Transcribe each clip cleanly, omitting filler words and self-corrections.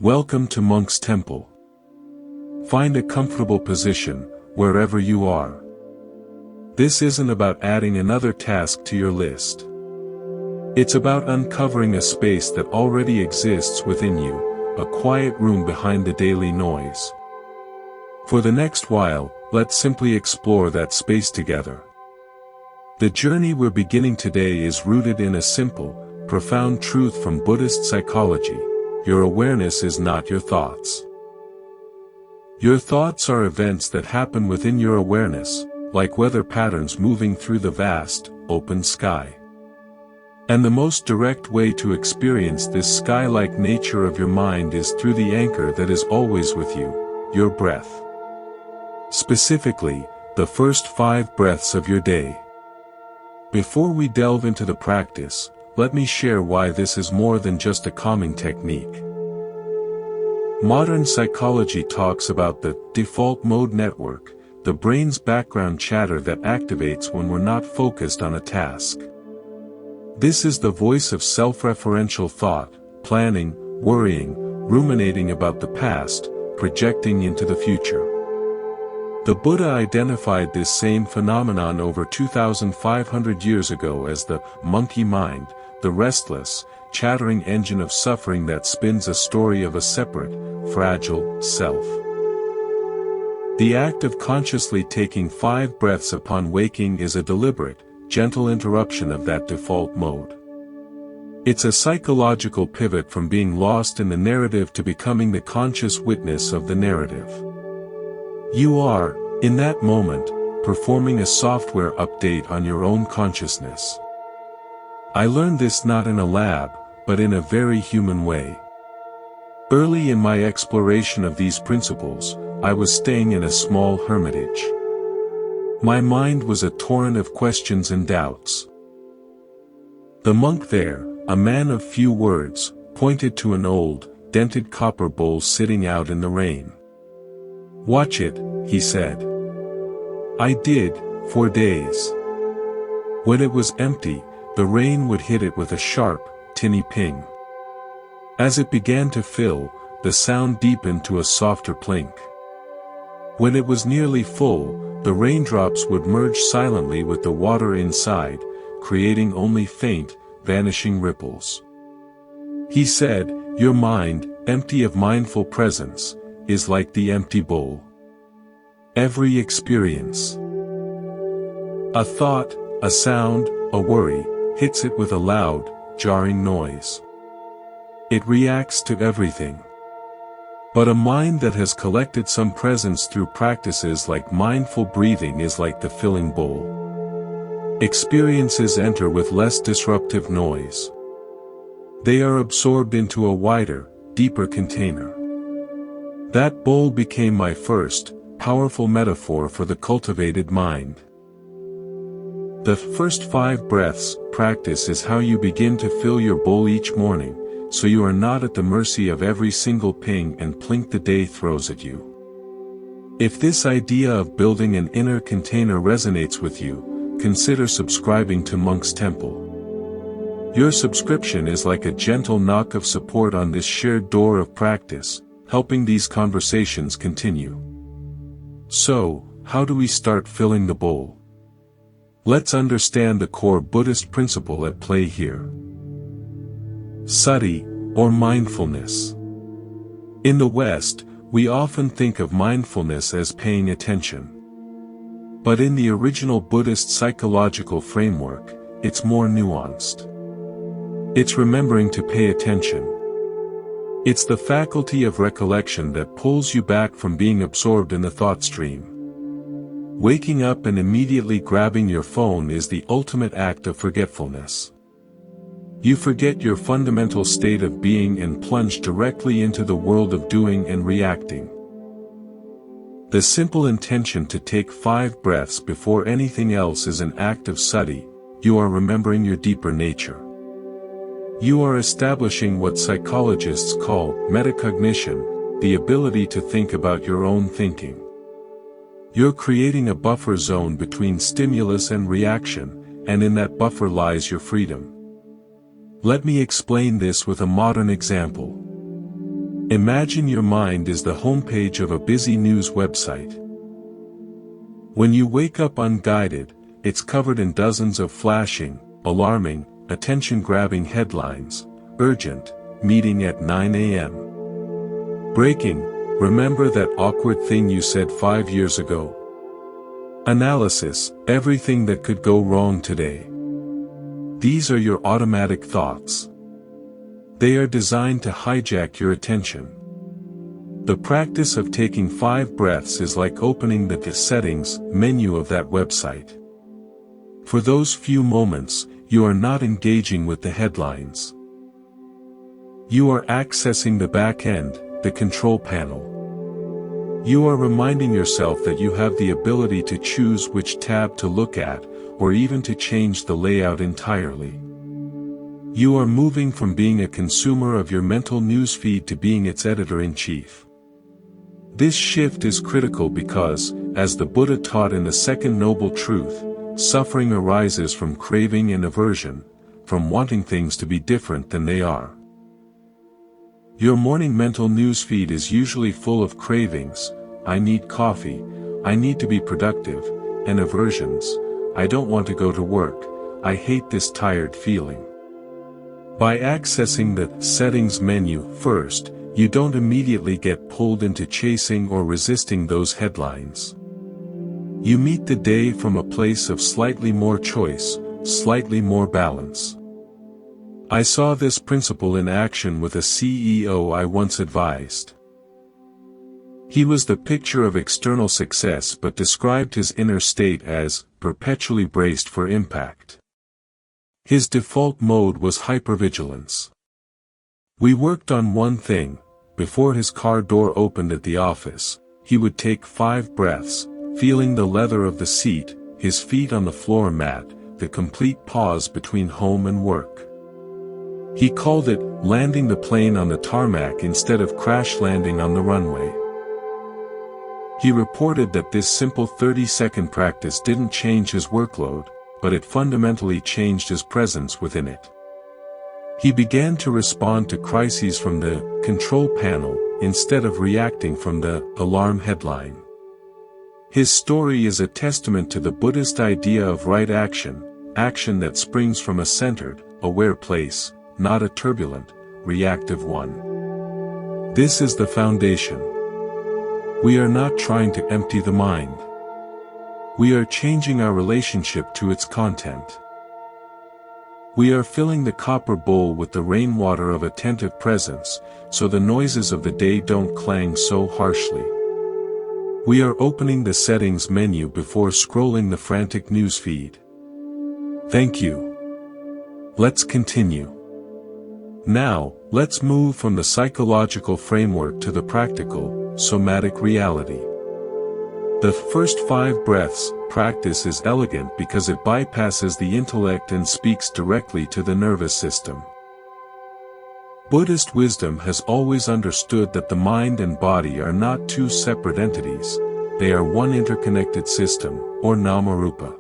Welcome to Monk's Temple. Find a comfortable position, wherever you are. This isn't about adding another task to your list. It's about uncovering a space that already exists within you, a quiet room behind the daily noise. For the next while, let's simply explore that space together. The journey we're beginning today is rooted in a simple, profound truth from Buddhist psychology: your awareness is not your thoughts. Your thoughts are events that happen within your awareness, like weather patterns moving through the vast, open sky. And the most direct way to experience this sky-like nature of your mind is through the anchor that is always with you, your breath. Specifically, the first 5 breaths of your day. Before we delve into the practice, let me share why this is more than just a calming technique. Modern psychology talks about the default mode network, the brain's background chatter that activates when we're not focused on a task. This is the voice of self-referential thought, planning, worrying, ruminating about the past, projecting into the future. The Buddha identified this same phenomenon over 2,500 years ago as the monkey mind, the restless, chattering engine of suffering that spins a story of a separate, fragile self. The act of consciously taking 5 breaths upon waking is a deliberate, gentle interruption of that default mode. It's a psychological pivot from being lost in the narrative to becoming the conscious witness of the narrative. You are, in that moment, performing a software update on your own consciousness. I learned this not in a lab, but in a very human way. Early in my exploration of these principles, I was staying in a small hermitage. My mind was a torrent of questions and doubts. The monk there, a man of few words, pointed to an old, dented copper bowl sitting out in the rain. "Watch it," he said. I did, for days. When it was empty, the rain would hit it with a sharp, tinny ping. As it began to fill, the sound deepened to a softer plink. When it was nearly full, the raindrops would merge silently with the water inside, creating only faint, vanishing ripples. He said, "Your mind, empty of mindful presence, is like the empty bowl. Every experience, a thought, a sound, a worry, hits it with a loud, jarring noise. It reacts to everything. But a mind that has collected some presence through practices like mindful breathing is like the filling bowl. Experiences enter with less disruptive noise. They are absorbed into a wider, deeper container." That bowl became my first, powerful metaphor for the cultivated mind. The first 5 breaths practice is how you begin to fill your bowl each morning, so you are not at the mercy of every single ping and plink the day throws at you. If this idea of building an inner container resonates with you, consider subscribing to Monk's Temple. Your subscription is like a gentle knock of support on this shared door of practice, helping these conversations continue. So, how do we start filling the bowl? Let's understand the core Buddhist principle at play here. Sati, or mindfulness. In the West, we often think of mindfulness as paying attention. But in the original Buddhist psychological framework, it's more nuanced. It's remembering to pay attention. It's the faculty of recollection that pulls you back from being absorbed in the thought stream. Waking up and immediately grabbing your phone is the ultimate act of forgetfulness. You forget your fundamental state of being and plunge directly into the world of doing and reacting. The simple intention to take 5 breaths before anything else is an act of sati. You are remembering your deeper nature. You are establishing what psychologists call metacognition, the ability to think about your own thinking. You're creating a buffer zone between stimulus and reaction, and in that buffer lies your freedom. Let me explain this with a modern example. Imagine your mind is the homepage of a busy news website. When you wake up unguided, it's covered in dozens of flashing, alarming, attention-grabbing headlines. Urgent, meeting at 9 a.m. Breaking, remember that awkward thing you said 5 years ago. Analysis, everything that could go wrong today. These are your automatic thoughts. They are designed to hijack your attention. The practice of taking 5 breaths is like opening the settings menu of that website. For those few moments, you are not engaging with the headlines. You are accessing the back end, the control panel. You are reminding yourself that you have the ability to choose which tab to look at, or even to change the layout entirely. You are moving from being a consumer of your mental newsfeed to being its editor-in-chief. This shift is critical because, as the Buddha taught in the Second Noble Truth, suffering arises from craving and aversion, from wanting things to be different than they are. Your morning mental newsfeed is usually full of cravings: I need coffee, I need to be productive, and aversions: I don't want to go to work, I hate this tired feeling. By accessing the settings menu first, you don't immediately get pulled into chasing or resisting those headlines. You meet the day from a place of slightly more choice, slightly more balance. I saw this principle in action with a CEO I once advised. He was the picture of external success but described his inner state as perpetually braced for impact. His default mode was hypervigilance. We worked on one thing. Before his car door opened at the office, he would take 5 breaths, feeling the leather of the seat, his feet on the floor mat, the complete pause between home and work. He called it landing the plane on the tarmac instead of crash landing on the runway. He reported that this simple 30-second practice didn't change his workload, but it fundamentally changed his presence within it. He began to respond to crises from the control panel, instead of reacting from the alarm headline. His story is a testament to the Buddhist idea of right action, action that springs from a centered, aware place, not a turbulent, reactive one. This is the foundation. We are not trying to empty the mind. We are changing our relationship to its content. We are filling the copper bowl with the rainwater of attentive presence, so the noises of the day don't clang so harshly. We are opening the settings menu before scrolling the frantic newsfeed. Thank you. Let's continue. Now, let's move from the psychological framework to the practical, somatic reality. The first 5 breaths practice is elegant because it bypasses the intellect and speaks directly to the nervous system. Buddhist wisdom has always understood that the mind and body are not 2 separate entities, they are one interconnected system, or nama-rupa.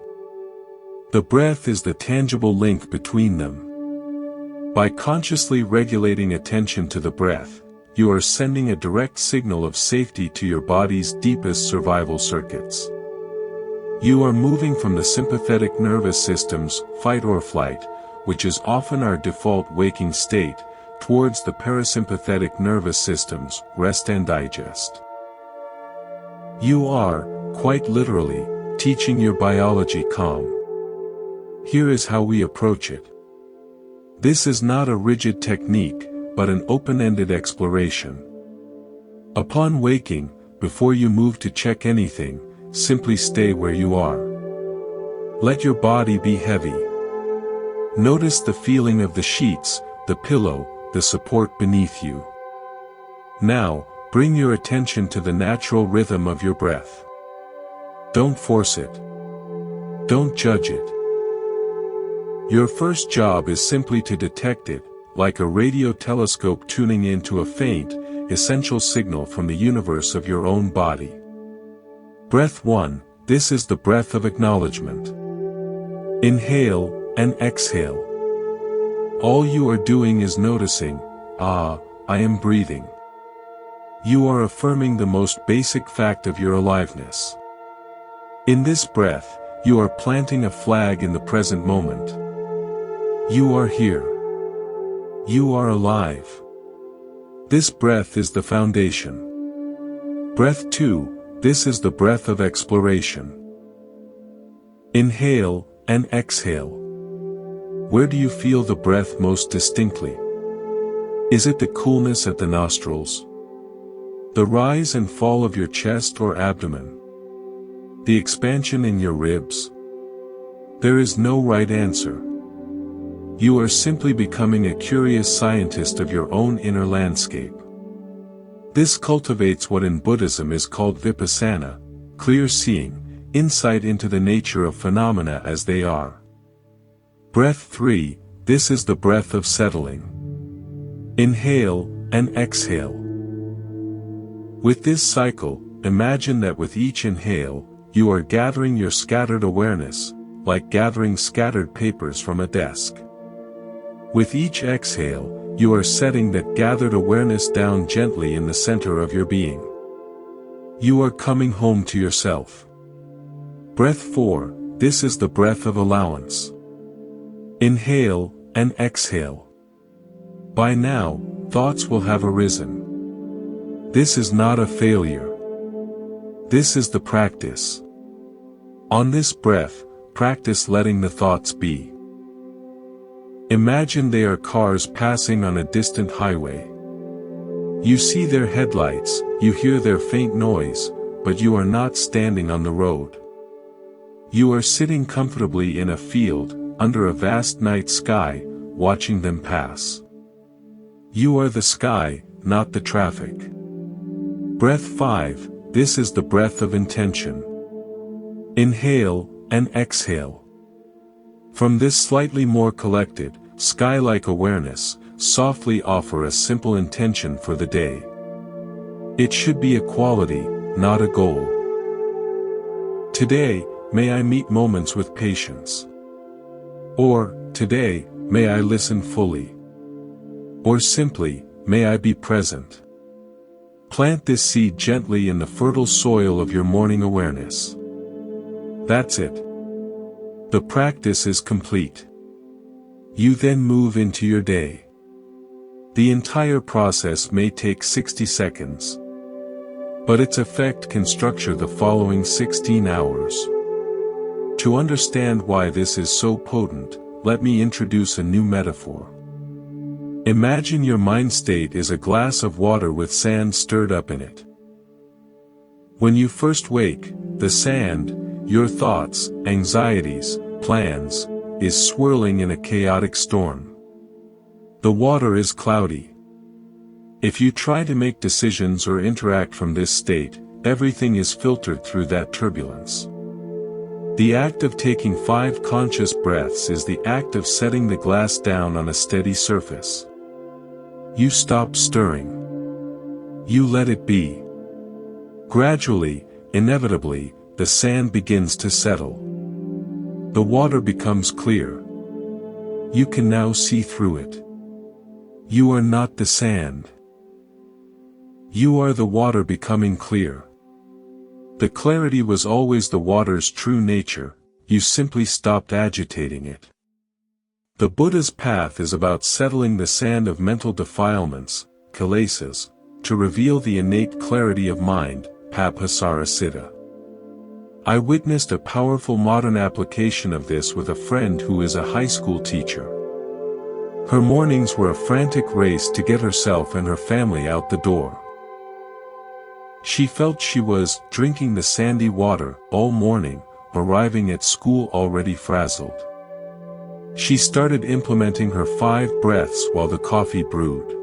The breath is the tangible link between them. By consciously regulating attention to the breath, you are sending a direct signal of safety to your body's deepest survival circuits. You are moving from the sympathetic nervous system's fight or flight, which is often our default waking state, towards the parasympathetic nervous system's rest and digest. You are, quite literally, teaching your biology calm. Here is how we approach it. This is not a rigid technique, but an open-ended exploration. Upon waking, before you move to check anything, simply stay where you are. Let your body be heavy. Notice the feeling of the sheets, the pillow, the support beneath you. Now, bring your attention to the natural rhythm of your breath. Don't force it. Don't judge it. Your first job is simply to detect it, like a radio telescope tuning into a faint, essential signal from the universe of your own body. Breath 1, this is the breath of acknowledgement. Inhale and exhale. All you are doing is noticing, I am breathing. You are affirming the most basic fact of your aliveness. In this breath, you are planting a flag in the present moment. You are here. You are alive. This breath is the foundation. Breath 2, this is the breath of exploration. Inhale and exhale. Where do you feel the breath most distinctly? Is it the coolness at the nostrils? The rise and fall of your chest or abdomen? The expansion in your ribs? There is no right answer. You are simply becoming a curious scientist of your own inner landscape. This cultivates what in Buddhism is called vipassana, clear seeing, insight into the nature of phenomena as they are. Breath 3, this is the breath of settling. Inhale and exhale. With this cycle, imagine that with each inhale, you are gathering your scattered awareness, like gathering scattered papers from a desk. With each exhale, you are setting that gathered awareness down gently in the center of your being. You are coming home to yourself. Breath 4, this is the breath of allowance. Inhale and exhale. By now, thoughts will have arisen. This is not a failure. This is the practice. On this breath, practice letting the thoughts be. Imagine they are cars passing on a distant highway. You see their headlights, you hear their faint noise, but you are not standing on the road. You are sitting comfortably in a field, under a vast night sky, watching them pass. You are the sky, not the traffic. Breath 5, this is the breath of intention. Inhale and exhale. From this slightly more collected, sky-like awareness, softly offer a simple intention for the day. It should be a quality, not a goal. Today, may I meet moments with patience. Or, today, may I listen fully. Or simply, may I be present. Plant this seed gently in the fertile soil of your morning awareness. That's it. The practice is complete. You then move into your day. The entire process may take 60 seconds. But its effect can structure the following 16 hours. To understand why this is so potent, let me introduce a new metaphor. Imagine your mind state is a glass of water with sand stirred up in it. When you first wake, the sand, your thoughts, anxieties, plans, is swirling in a chaotic storm. The water is cloudy. If you try to make decisions or interact from this state, everything is filtered through that turbulence. The act of taking 5 conscious breaths is the act of setting the glass down on a steady surface. You stop stirring. You let it be. Gradually, inevitably, the sand begins to settle. The water becomes clear. You can now see through it. You are not the sand. You are the water becoming clear. The clarity was always the water's true nature, you simply stopped agitating it. The Buddha's path is about settling the sand of mental defilements, kilesas, to reveal the innate clarity of mind, pabhasara. I witnessed a powerful modern application of this with a friend who is a high school teacher. Her mornings were a frantic race to get herself and her family out the door. She felt she was drinking the sandy water all morning, arriving at school already frazzled. She started implementing her 5 breaths while the coffee brewed.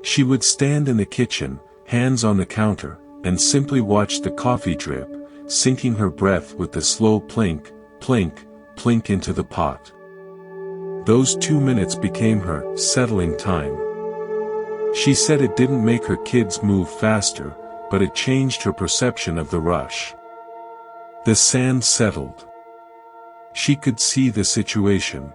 She would stand in the kitchen, hands on the counter, and simply watch the coffee drip, sinking her breath with the slow plink, plink, plink into the pot. Those 2 minutes became her settling time. She said it didn't make her kids move faster, but it changed her perception of the rush. The sand settled. She could see the situation.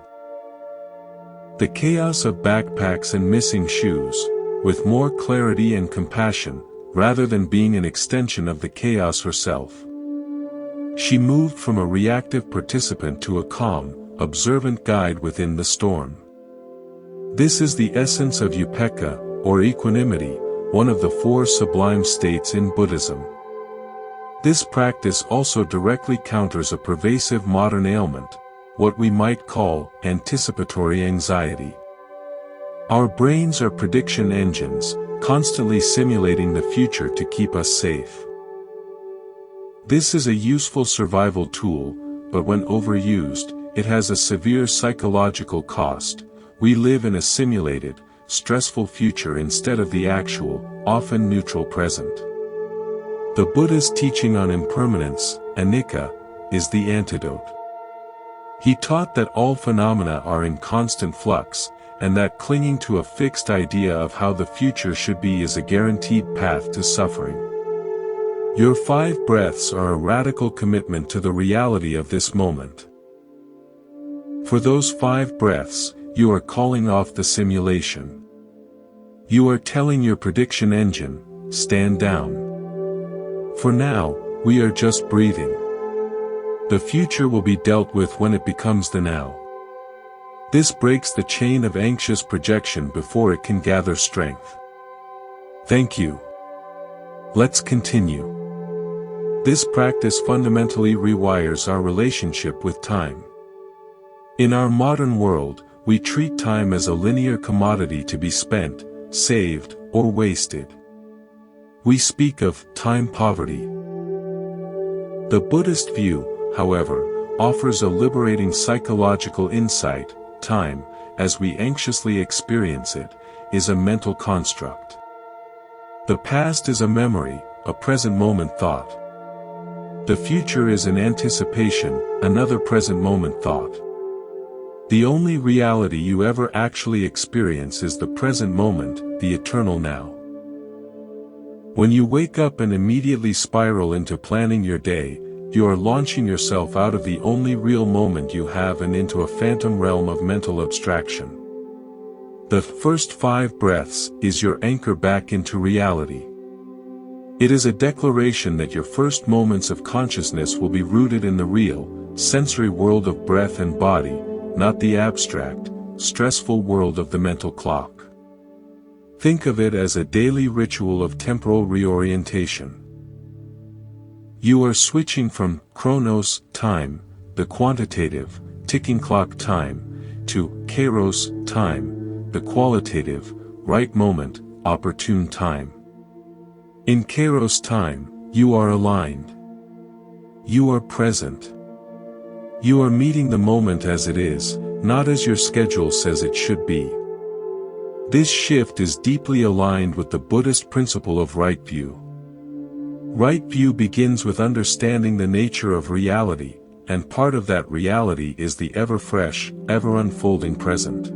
The chaos of backpacks and missing shoes, with more clarity and compassion, rather than being an extension of the chaos herself. She moved from a reactive participant to a calm, observant guide within the storm. This is the essence of upekkha, or equanimity, one of the four sublime states in Buddhism. This practice also directly counters a pervasive modern ailment, what we might call anticipatory anxiety. Our brains are prediction engines, constantly simulating the future to keep us safe. This is a useful survival tool, but when overused, it has a severe psychological cost. We live in a simulated, stressful future instead of the actual, often neutral present. The Buddha's teaching on impermanence, anicca, is the antidote. He taught that all phenomena are in constant flux, and that clinging to a fixed idea of how the future should be is a guaranteed path to suffering. Your 5 breaths are a radical commitment to the reality of this moment. For those 5 breaths, you are calling off the simulation. You are telling your prediction engine, stand down. For now, we are just breathing. The future will be dealt with when it becomes the now. This breaks the chain of anxious projection before it can gather strength. Thank you. Let's continue. This practice fundamentally rewires our relationship with time. In our modern world, we treat time as a linear commodity to be spent, saved, or wasted. We speak of time poverty. The Buddhist view, however, offers a liberating psychological insight. Time, as we anxiously experience it, is a mental construct. The past is a memory, a present moment thought. The future is an anticipation, another present moment thought. The only reality you ever actually experience is the present moment, the eternal now. When you wake up and immediately spiral into planning your day, you are launching yourself out of the only real moment you have and into a phantom realm of mental abstraction. The first 5 breaths is your anchor back into reality. It is a declaration that your first moments of consciousness will be rooted in the real, sensory world of breath and body, not the abstract, stressful world of the mental clock. Think of it as a daily ritual of temporal reorientation. You are switching from chronos, time, the quantitative, ticking clock time, to kairos, time, the qualitative, right moment, opportune time. In kairos time, you are aligned. You are present. You are meeting the moment as it is, not as your schedule says it should be. This shift is deeply aligned with the Buddhist principle of right view. Right view begins with understanding the nature of reality, and part of that reality is the ever-fresh, ever-unfolding present.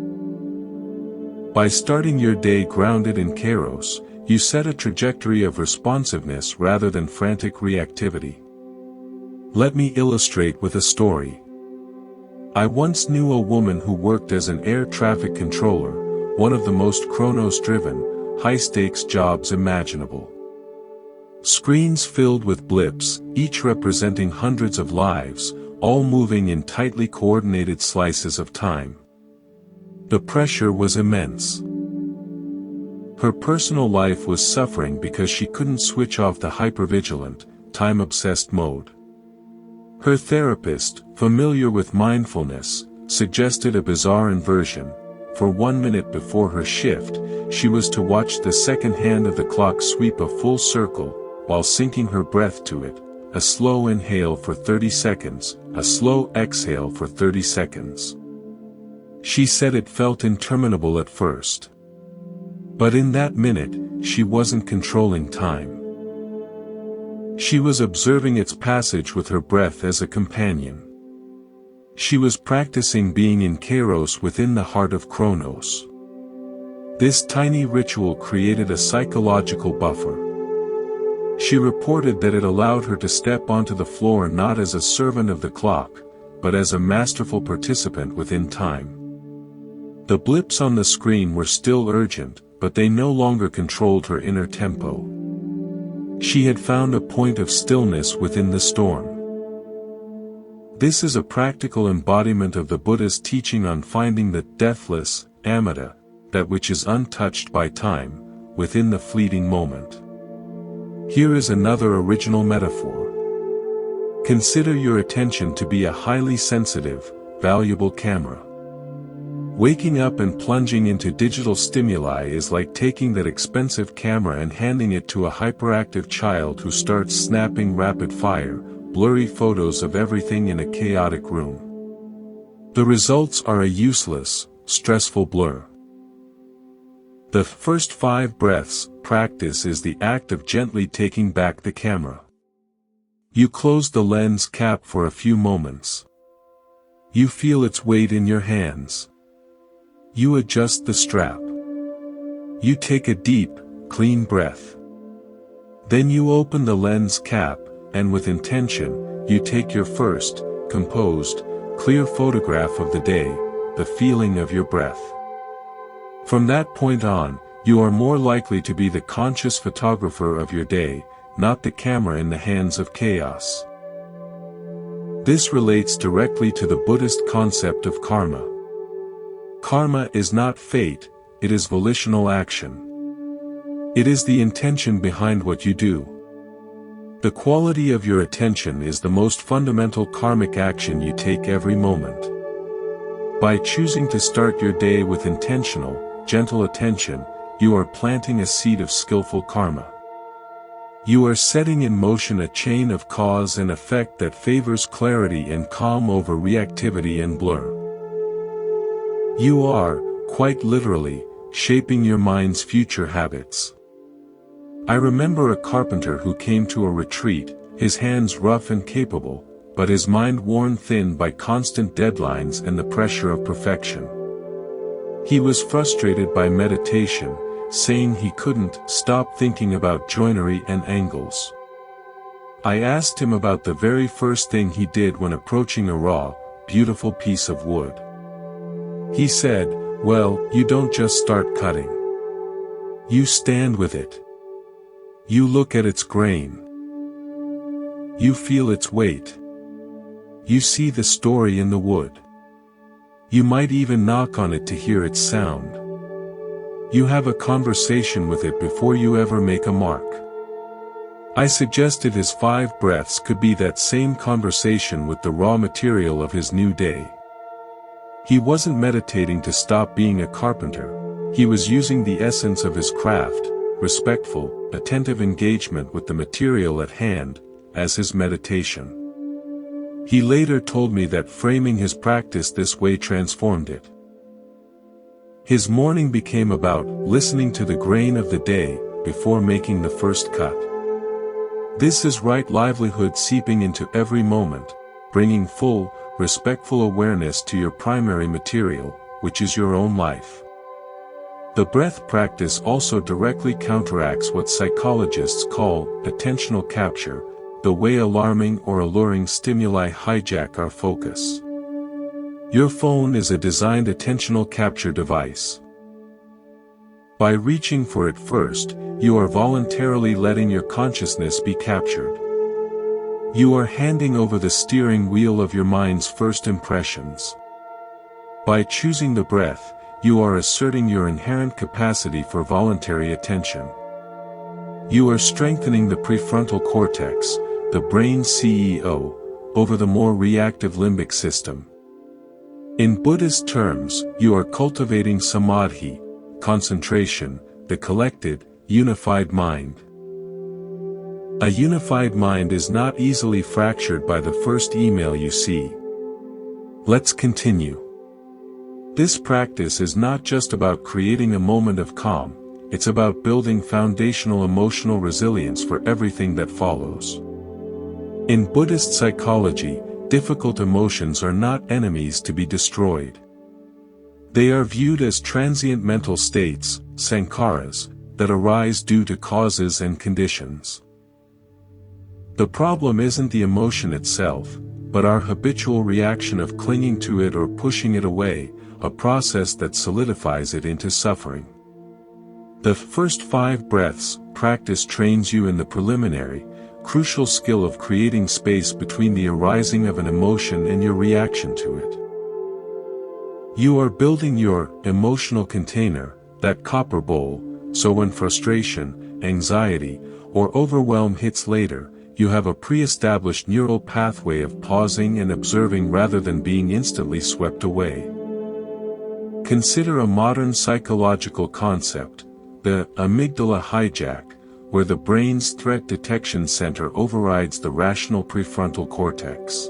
By starting your day grounded in kairos, you set a trajectory of responsiveness rather than frantic reactivity. Let me illustrate with a story. I once knew a woman who worked as an air traffic controller, one of the most chronos-driven, high-stakes jobs imaginable. Screens filled with blips, each representing hundreds of lives, all moving in tightly coordinated slices of time. The pressure was immense. Her personal life was suffering because she couldn't switch off the hypervigilant, time-obsessed mode. Her therapist, familiar with mindfulness, suggested a bizarre inversion. For 1 minute before her shift, she was to watch the second hand of the clock sweep a full circle, while syncing her breath to it, a slow inhale for 30 seconds, a slow exhale for 30 seconds. She said it felt interminable at first. But in that minute, she wasn't controlling time. She was observing its passage with her breath as a companion. She was practicing being in kairos within the heart of chronos. This tiny ritual created a psychological buffer. She reported that it allowed her to step onto the floor not as a servant of the clock, but as a masterful participant within time. The blips on the screen were still urgent, but they no longer controlled her inner tempo. She had found a point of stillness within the storm. This is a practical embodiment of the Buddha's teaching on finding the deathless, anatta, that which is untouched by time, within the fleeting moment. Here is another original metaphor. Consider your attention to be a highly sensitive, valuable camera. Waking up and plunging into digital stimuli is like taking that expensive camera and handing it to a hyperactive child who starts snapping rapid-fire, blurry photos of everything in a chaotic room. The results are a useless, stressful blur. The first 5 breaths practice is the act of gently taking back the camera. You close the lens cap for a few moments. You feel its weight in your hands. You adjust the strap. You take a deep, clean breath. Then you open the lens cap, and with intention, you take your first, composed, clear photograph of the day, the feeling of your breath. From that point on, you are more likely to be the conscious photographer of your day, not the camera in the hands of chaos. This relates directly to the Buddhist concept of karma. Karma is not fate, it is volitional action. It is the intention behind what you do. The quality of your attention is the most fundamental karmic action you take every moment. By choosing to start your day with intentional, gentle attention, you are planting a seed of skillful karma. You are setting in motion a chain of cause and effect that favors clarity and calm over reactivity and blur. You are, quite literally, shaping your mind's future habits. I remember a carpenter who came to a retreat, his hands rough and capable, but his mind worn thin by constant deadlines and the pressure of perfection. He was frustrated by meditation, saying he couldn't stop thinking about joinery and angles. I asked him about the very first thing he did when approaching a raw, beautiful piece of wood. He said, "Well, you don't just start cutting. You stand with it. You look at its grain. You feel its weight. You see the story in the wood. You might even knock on it to hear its sound. You have a conversation with it before you ever make a mark." I suggested his 5 breaths could be that same conversation with the raw material of his new day. He wasn't meditating to stop being a carpenter, he was using the essence of his craft, respectful, attentive engagement with the material at hand, as his meditation. He later told me that framing his practice this way transformed it. His morning became about listening to the grain of the day, before making the first cut. This is right livelihood seeping into every moment, bringing full, respectful awareness to your primary material, which is your own life. The breath practice also directly counteracts what psychologists call attentional capture, the way alarming or alluring stimuli hijack our focus. Your phone is a designed attentional capture device. By reaching for it first, you are voluntarily letting your consciousness be captured. You are handing over the steering wheel of your mind's first impressions. By choosing the breath, you are asserting your inherent capacity for voluntary attention. You are strengthening the prefrontal cortex, the brain's CEO, over the more reactive limbic system. In Buddhist terms, you are cultivating samadhi, concentration, the collected, unified mind. A unified mind is not easily fractured by the first email you see. Let's continue. This practice is not just about creating a moment of calm, it's about building foundational emotional resilience for everything that follows. In Buddhist psychology, difficult emotions are not enemies to be destroyed. They are viewed as transient mental states, sankharas, that arise due to causes and conditions. The problem isn't the emotion itself, but our habitual reaction of clinging to it or pushing it away, a process that solidifies it into suffering. The first 5 breaths practice trains you in the preliminary, crucial skill of creating space between the arising of an emotion and your reaction to it. You are building your emotional container, that copper bowl, so when frustration, anxiety, or overwhelm hits later, you have a pre-established neural pathway of pausing and observing rather than being instantly swept away. Consider a modern psychological concept, the amygdala hijack, where the brain's threat detection center overrides the rational prefrontal cortex.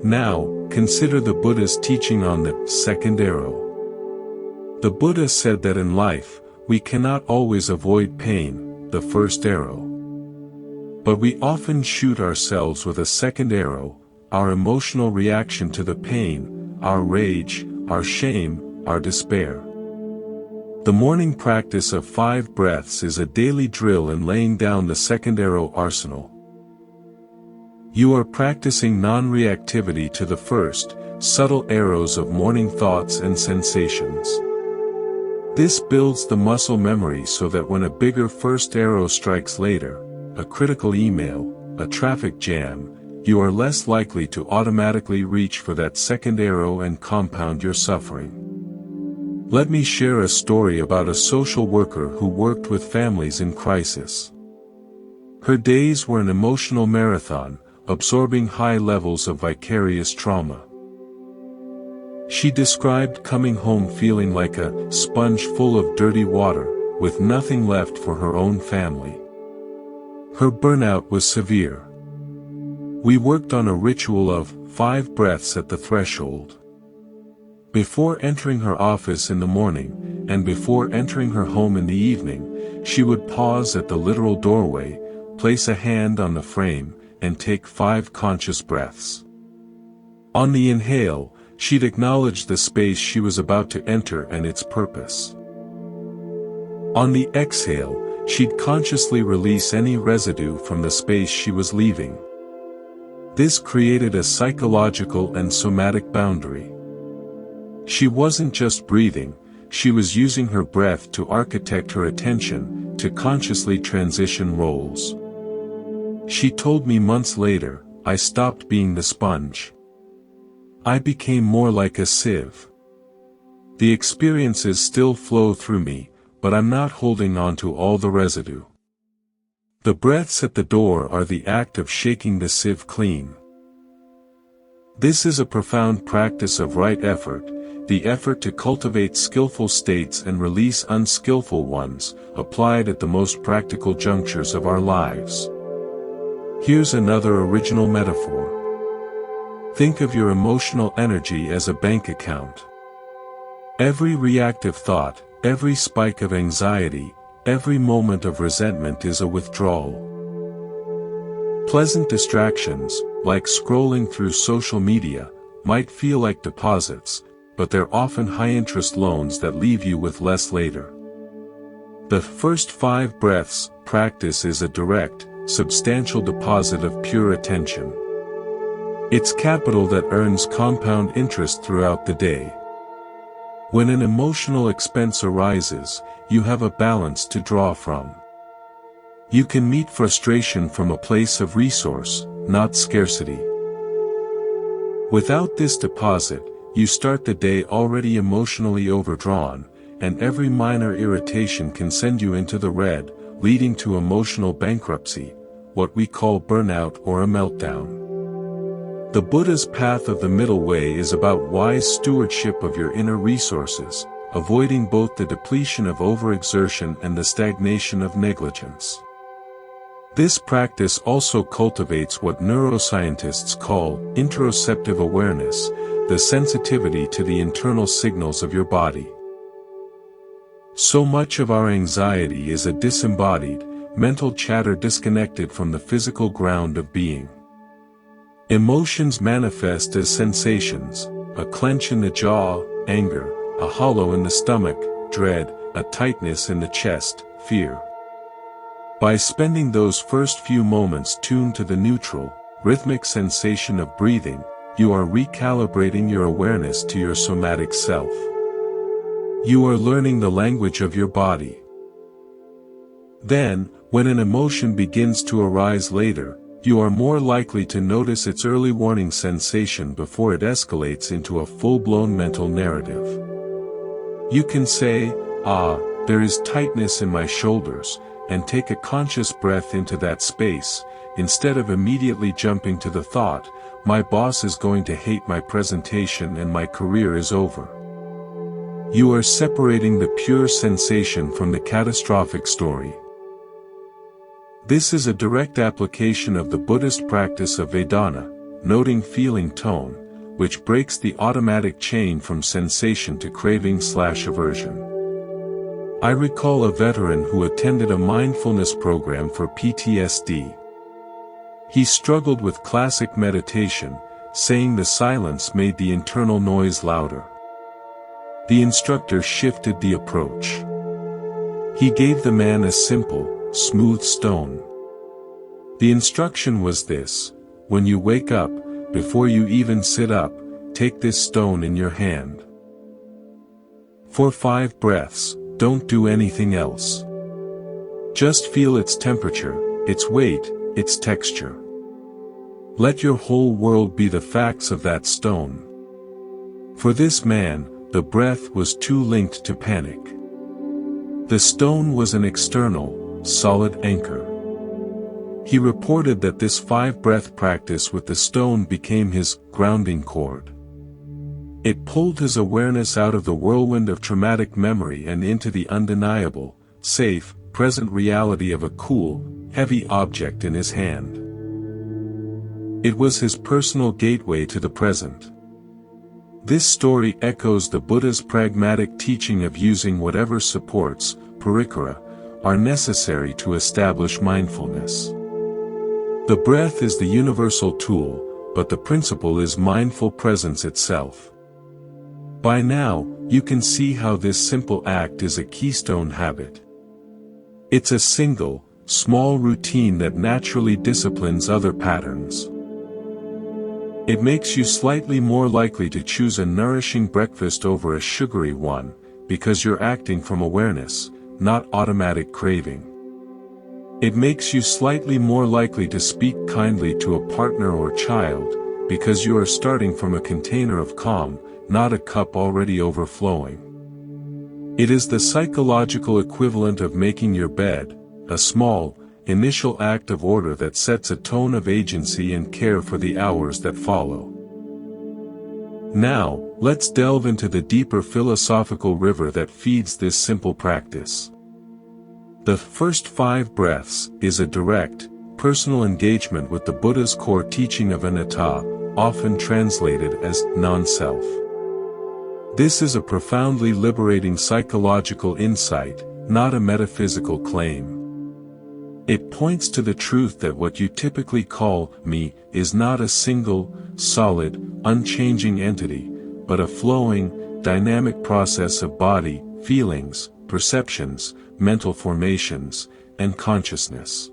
Now, consider the Buddha's teaching on the second arrow. The Buddha said that in life, we cannot always avoid pain, the first arrow. But we often shoot ourselves with a second arrow, our emotional reaction to the pain, our rage, our shame, our despair. The morning practice of 5 breaths is a daily drill in laying down the second arrow arsenal. You are practicing non-reactivity to the first, subtle arrows of morning thoughts and sensations. This builds the muscle memory so that when a bigger first arrow strikes later, a critical email, a traffic jam, you are less likely to automatically reach for that second arrow and compound your suffering. Let me share a story about a social worker who worked with families in crisis. Her days were an emotional marathon, absorbing high levels of vicarious trauma. She described coming home feeling like a sponge full of dirty water, with nothing left for her own family. Her burnout was severe. We worked on a ritual of 5 breaths at the threshold. Before entering her office in the morning, and before entering her home in the evening, she would pause at the literal doorway, place a hand on the frame, and take 5 conscious breaths. On the inhale, she'd acknowledge the space she was about to enter and its purpose. On the exhale, she'd consciously release any residue from the space she was leaving. This created a psychological and somatic boundary. She wasn't just breathing, she was using her breath to architect her attention, to consciously transition roles. She told me months later, I stopped being the sponge. I became more like a sieve. The experiences still flow through me, but I'm not holding on to all the residue. The breaths at the door are the act of shaking the sieve clean. This is a profound practice of right effort, the effort to cultivate skillful states and release unskillful ones, applied at the most practical junctures of our lives. Here's another original metaphor. Think of your emotional energy as a bank account. Every reactive thought, every spike of anxiety, every moment of resentment is a withdrawal. Pleasant distractions, like scrolling through social media, might feel like deposits, but they're often high-interest loans that leave you with less later. The first 5 breaths practice is a direct, substantial deposit of pure attention. It's capital that earns compound interest throughout the day. When an emotional expense arises, you have a balance to draw from. You can meet frustration from a place of resource, not scarcity. Without this deposit, you start the day already emotionally overdrawn, and every minor irritation can send you into the red, leading to emotional bankruptcy, what we call burnout or a meltdown. The Buddha's path of the middle way is about wise stewardship of your inner resources, avoiding both the depletion of overexertion and the stagnation of negligence. This practice also cultivates what neuroscientists call interoceptive awareness, the sensitivity to the internal signals of your body. So much of our anxiety is a disembodied, mental chatter disconnected from the physical ground of being. Emotions manifest as sensations, a clench in the jaw, anger, a hollow in the stomach, dread, a tightness in the chest, fear. By spending those first few moments tuned to the neutral, rhythmic sensation of breathing, you are recalibrating your awareness to your somatic self. You are learning the language of your body. Then, when an emotion begins to arise later, you are more likely to notice its early warning sensation before it escalates into a full-blown mental narrative. You can say, "Ah, there is tightness in my shoulders," and take a conscious breath into that space, instead of immediately jumping to the thought, "My boss is going to hate my presentation and my career is over." You are separating the pure sensation from the catastrophic story. This is a direct application of the Buddhist practice of Vedana, noting feeling tone, which breaks the automatic chain from sensation to craving/aversion. I recall a veteran who attended a mindfulness program for PTSD. He struggled with classic meditation, saying the silence made the internal noise louder. The instructor shifted the approach. He gave the man a simple, smooth stone. The instruction was this: when you wake up, before you even sit up, take this stone in your hand. For 5 breaths, don't do anything else. Just feel its temperature, its weight, its texture. Let your whole world be the facts of that stone. For this man, the breath was too linked to panic. The stone was an external, solid anchor. He reported that this 5-breath practice with the stone became his grounding cord. It pulled his awareness out of the whirlwind of traumatic memory and into the undeniable, safe, present reality of a cool, heavy object in his hand. It was his personal gateway to the present. This story echoes the Buddha's pragmatic teaching of using whatever supports, parikara, are necessary to establish mindfulness. The breath is the universal tool, but the principle is mindful presence itself. By now, you can see how this simple act is a keystone habit. It's a single, small routine that naturally disciplines other patterns. It makes you slightly more likely to choose a nourishing breakfast over a sugary one, because you're acting from awareness, not automatic craving. It makes you slightly more likely to speak kindly to a partner or child, because you are starting from a container of calm, not a cup already overflowing. It is the psychological equivalent of making your bed, a small, initial act of order that sets a tone of agency and care for the hours that follow. Now, let's delve into the deeper philosophical river that feeds this simple practice. The first 5 breaths is a direct, personal engagement with the Buddha's core teaching of anatta, often translated as non-self. This is a profoundly liberating psychological insight, not a metaphysical claim. It points to the truth that what you typically call me is not a single, solid, unchanging entity, but a flowing, dynamic process of body, feelings, perceptions, mental formations, and consciousness.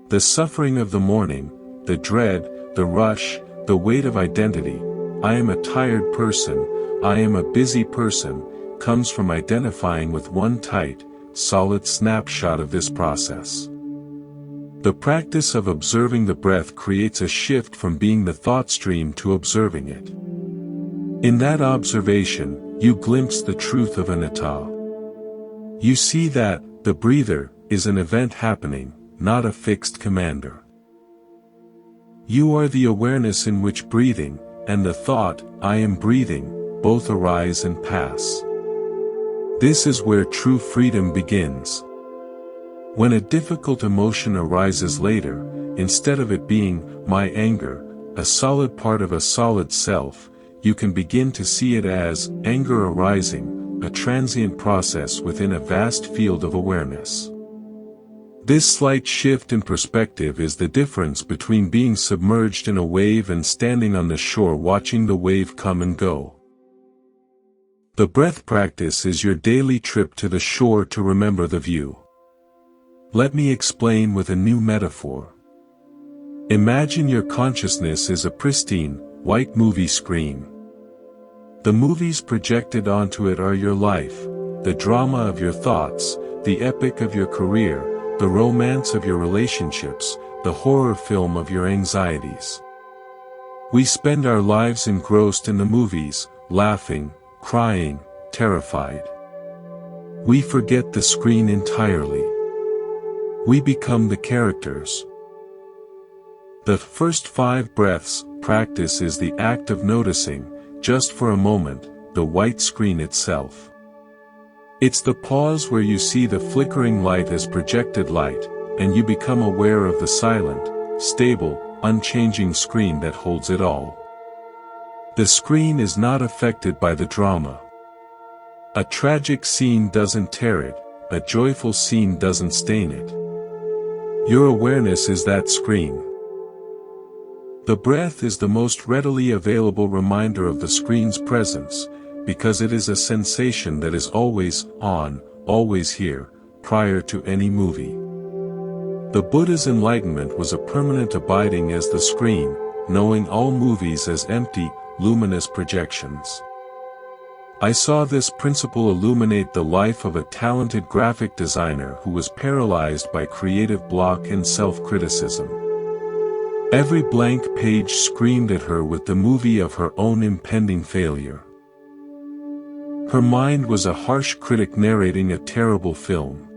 The suffering of the morning, the dread, the rush, the weight of identity, I am a tired person, I am a busy person, comes from identifying with one tight, solid snapshot of this process. The practice of observing the breath creates a shift from being the thought stream to observing it. In that observation, you glimpse the truth of anatta. You see that, the breather, is an event happening, not a fixed commander. You are the awareness in which breathing, and the thought, I am breathing, both arise and pass. This is where true freedom begins. When a difficult emotion arises later, instead of it being, my anger, a solid part of a solid self, you can begin to see it as, anger arising, a transient process within a vast field of awareness. This slight shift in perspective is the difference between being submerged in a wave and standing on the shore watching the wave come and go. The breath practice is your daily trip to the shore to remember the view. Let me explain with a new metaphor. Imagine your consciousness is a pristine, white movie screen. The movies projected onto it are your life, the drama of your thoughts, the epic of your career, the romance of your relationships, the horror film of your anxieties. We spend our lives engrossed in the movies, laughing, crying, terrified. We forget the screen entirely. We become the characters. The first 5 breaths practice is the act of noticing, just for a moment, the white screen itself. It's the pause where you see the flickering light as projected light, and you become aware of the silent, stable, unchanging screen that holds it all. The screen is not affected by the drama. A tragic scene doesn't tear it, a joyful scene doesn't stain it. Your awareness is that screen. The breath is the most readily available reminder of the screen's presence, because it is a sensation that is always on, always here, prior to any movie. The Buddha's enlightenment was a permanent abiding as the screen, knowing all movies as empty, luminous projections. I saw this principle illuminate the life of a talented graphic designer who was paralyzed by creative block and self-criticism. Every blank page screamed at her with the movie of her own impending failure. Her mind was a harsh critic narrating a terrible film.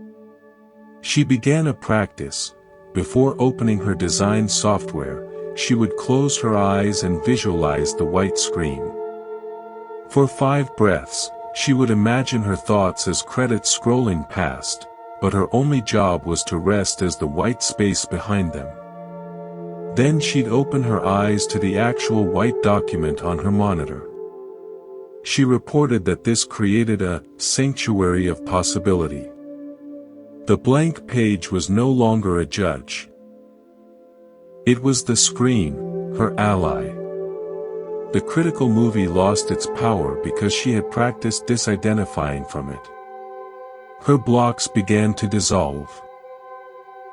She began a practice. Before opening her design software, she would close her eyes and visualize the white screen. For 5 breaths, she would imagine her thoughts as credits scrolling past, but her only job was to rest as the white space behind them. Then she'd open her eyes to the actual white document on her monitor. She reported that this created a sanctuary of possibility. The blank page was no longer a judge. It was the screen, her ally. The critical movie lost its power because she had practiced disidentifying from it. Her blocks began to dissolve.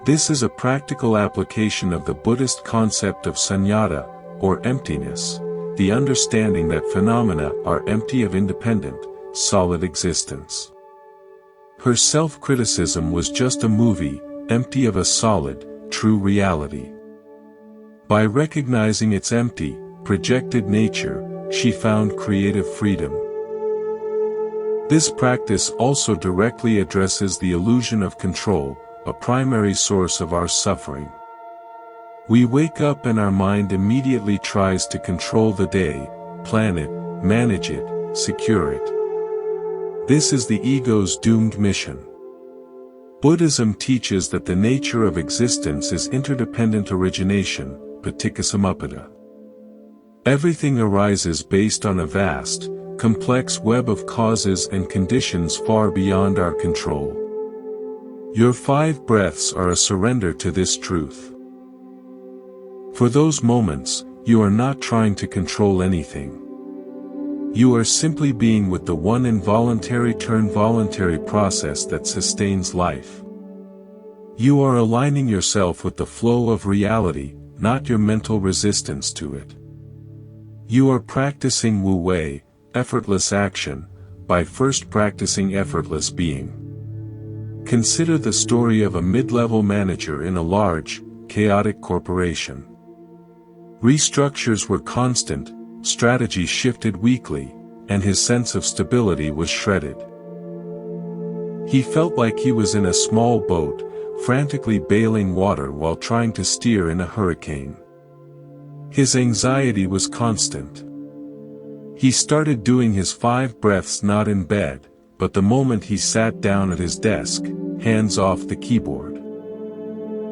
This is a practical application of the Buddhist concept of sunyata, or emptiness, the understanding that phenomena are empty of independent, solid existence. Her self-criticism was just a movie, empty of a solid, true reality. By recognizing its empty, projected nature, she found creative freedom. This practice also directly addresses the illusion of control, a primary source of our suffering. We wake up and our mind immediately tries to control the day, plan it, manage it, secure it. This is the ego's doomed mission. Buddhism teaches that the nature of existence is interdependent origination, paticcasamuppada. Everything arises based on a vast, complex web of causes and conditions far beyond our control. Your 5 breaths are a surrender to this truth. For those moments, you are not trying to control anything. You are simply being with the one involuntary turn voluntary process that sustains life. You are aligning yourself with the flow of reality, not your mental resistance to it. You are practicing Wu Wei, effortless action, by first practicing effortless being. Consider the story of a mid-level manager in a large, chaotic corporation. Restructures were constant, strategy shifted weekly, and his sense of stability was shredded. He felt like he was in a small boat, frantically bailing water while trying to steer in a hurricane. His anxiety was constant. He started doing his 5 breaths not in bed, but the moment he sat down at his desk, hands off the keyboard.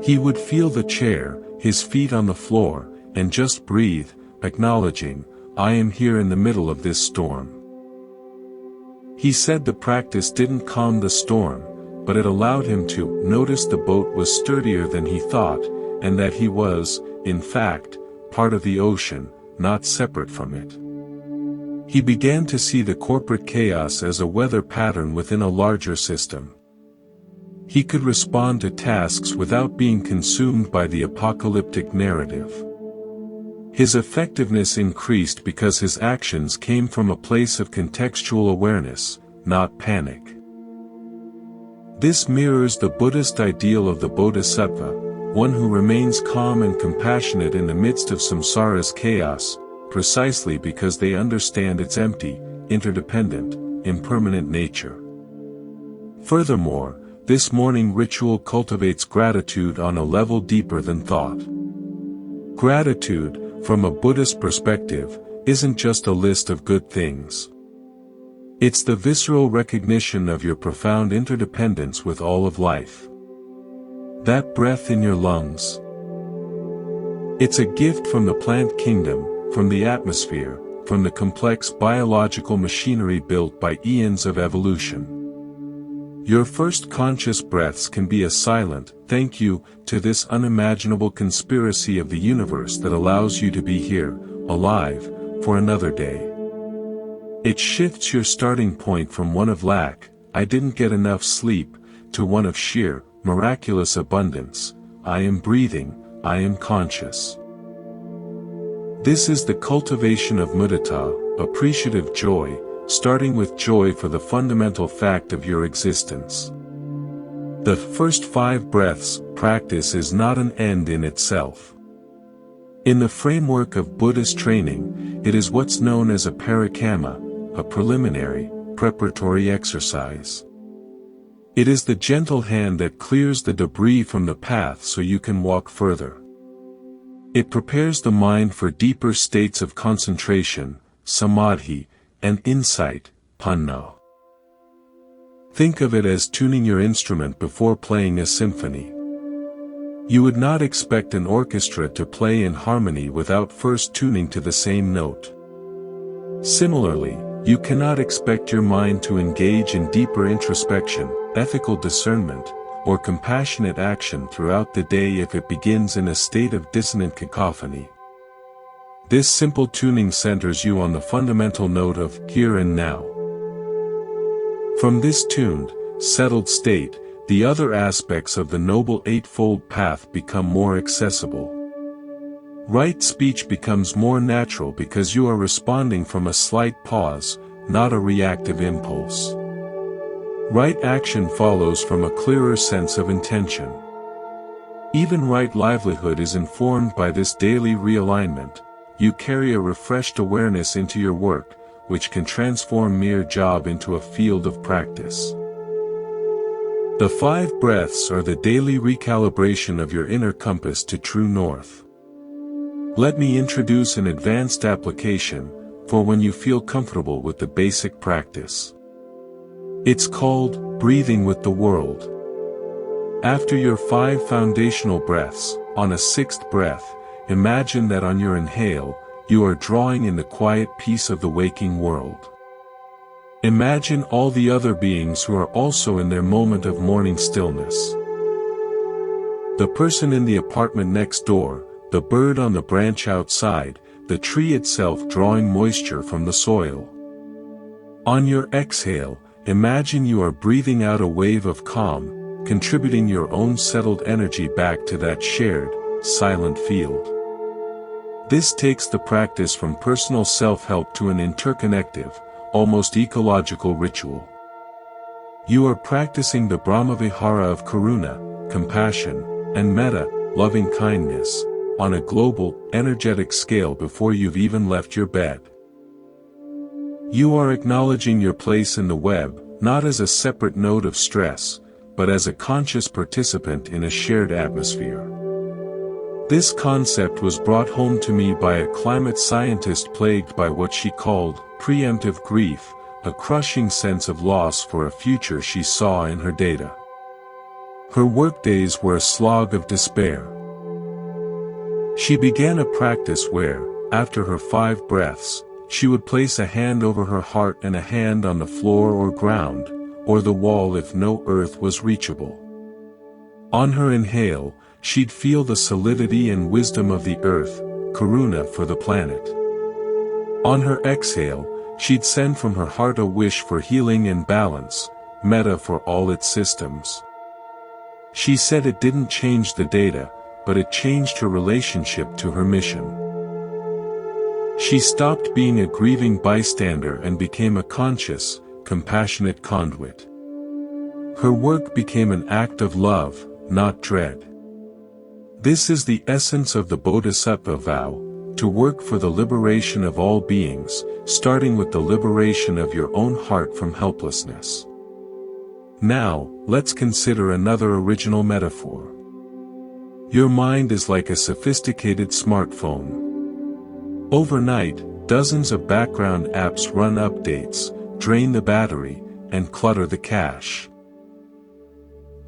He would feel the chair, his feet on the floor, and just breathe, acknowledging, I am here in the middle of this storm. He said the practice didn't calm the storm, but it allowed him to notice the boat was sturdier than he thought, and that he was, in fact, part of the ocean, not separate from it. He began to see the corporate chaos as a weather pattern within a larger system. He could respond to tasks without being consumed by the apocalyptic narrative. His effectiveness increased because his actions came from a place of contextual awareness, not panic. This mirrors the Buddhist ideal of the Bodhisattva, one who remains calm and compassionate in the midst of samsara's chaos, precisely because they understand its empty, interdependent, impermanent nature. Furthermore, this morning ritual cultivates gratitude on a level deeper than thought. Gratitude, from a Buddhist perspective, isn't just a list of good things. It's the visceral recognition of your profound interdependence with all of life. That breath in your lungs. It's a gift from the plant kingdom, from the atmosphere, from the complex biological machinery built by eons of evolution. Your first conscious breaths can be a silent thank you to this unimaginable conspiracy of the universe that allows you to be here, alive, for another day. It shifts your starting point from one of lack, I didn't get enough sleep, to one of sheer, miraculous abundance, I am breathing, I am conscious. This is the cultivation of mudita, appreciative joy, starting with joy for the fundamental fact of your existence. The first 5 breaths practice is not an end in itself. In the framework of Buddhist training, it is what's known as a parikamma, a preliminary, preparatory exercise. It is the gentle hand that clears the debris from the path so you can walk further. It prepares the mind for deeper states of concentration, samadhi, and insight, panna. Think of it as tuning your instrument before playing a symphony. You would not expect an orchestra to play in harmony without first tuning to the same note. Similarly, you cannot expect your mind to engage in deeper introspection, ethical discernment, or compassionate action throughout the day if it begins in a state of dissonant cacophony. This simple tuning centers you on the fundamental note of here and now. From this tuned, settled state, the other aspects of the Noble Eightfold Path become more accessible. Right speech becomes more natural because you are responding from a slight pause, not a reactive impulse. Right action follows from a clearer sense of intention. Even right livelihood is informed by this daily realignment. You carry a refreshed awareness into your work, which can transform mere job into a field of practice. The 5 breaths are the daily recalibration of your inner compass to true north. Let me introduce an advanced application, for when you feel comfortable with the basic practice. It's called, breathing with the world. After your 5 foundational breaths, on a 6th breath, imagine that on your inhale, you are drawing in the quiet peace of the waking world. Imagine all the other beings who are also in their moment of morning stillness. The person in the apartment next door, the bird on the branch outside, the tree itself drawing moisture from the soil. On your exhale, imagine you are breathing out a wave of calm, contributing your own settled energy back to that shared, silent field. This takes the practice from personal self-help to an interconnective, almost ecological ritual. You are practicing the Brahmavihara of karuna, compassion, and metta, loving kindness, on a global, energetic scale before you've even left your bed. You are acknowledging your place in the web, not as a separate node of stress, but as a conscious participant in a shared atmosphere. This concept was brought home to me by a climate scientist plagued by what she called preemptive grief, a crushing sense of loss for a future she saw in her data. Her workdays were a slog of despair. She began a practice where, after her 5 breaths, she would place a hand over her heart and a hand on the floor or ground, or the wall if no earth was reachable. On her inhale, she'd feel the solidity and wisdom of the earth, karuna for the planet. On her exhale, she'd send from her heart a wish for healing and balance, metta for all its systems. She said it didn't change the data, but it changed her relationship to her mission. She stopped being a grieving bystander and became a conscious, compassionate conduit. Her work became an act of love, not dread. This is the essence of the Bodhisattva vow, to work for the liberation of all beings, starting with the liberation of your own heart from helplessness. Now, let's consider another original metaphor. Your mind is like a sophisticated smartphone. Overnight, dozens of background apps run updates, drain the battery, and clutter the cache.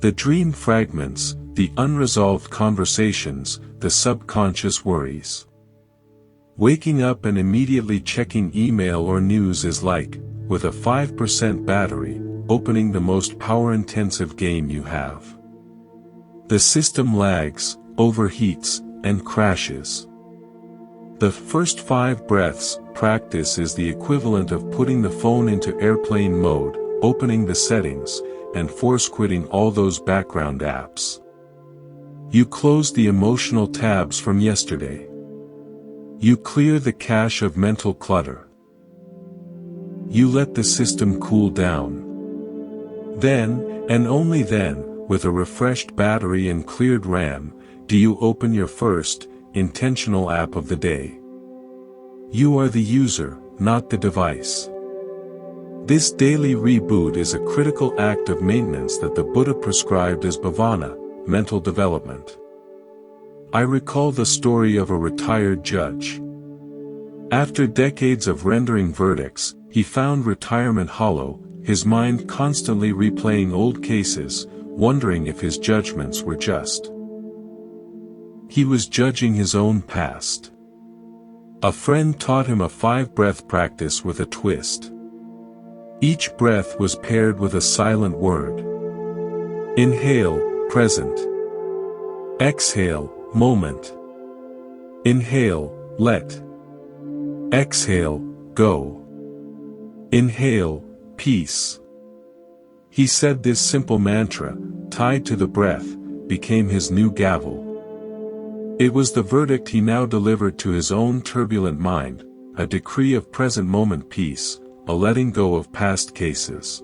The dream fragments, the unresolved conversations, the subconscious worries. Waking up and immediately checking email or news is like, with a 5% battery, opening the most power-intensive game you have. The system lags, overheats, and crashes. The first 5 breaths practice is the equivalent of putting the phone into airplane mode, opening the settings, and force quitting all those background apps. You close the emotional tabs from yesterday. You clear the cache of mental clutter. You let the system cool down. Then, and only then, with a refreshed battery and cleared RAM, do you open your first, intentional app of the day. You are the user, not the device. This daily reboot is a critical act of maintenance that the Buddha prescribed as bhavana, mental development. I recall the story of a retired judge. After decades of rendering verdicts, he found retirement hollow, his mind constantly replaying old cases, wondering if his judgments were just. He was judging his own past. A friend taught him a 5-breath practice with a twist. Each breath was paired with a silent word. Inhale, present. Exhale, moment. Inhale, let. Exhale, go. Inhale, peace. He said this simple mantra, tied to the breath, became his new gavel. It was the verdict he now delivered to his own turbulent mind, a decree of present moment peace, a letting go of past cases.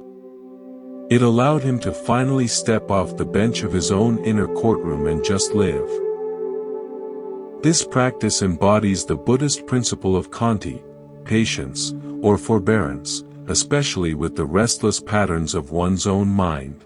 It allowed him to finally step off the bench of his own inner courtroom and just live. This practice embodies the Buddhist principle of khanti, patience, or forbearance, especially with the restless patterns of one's own mind.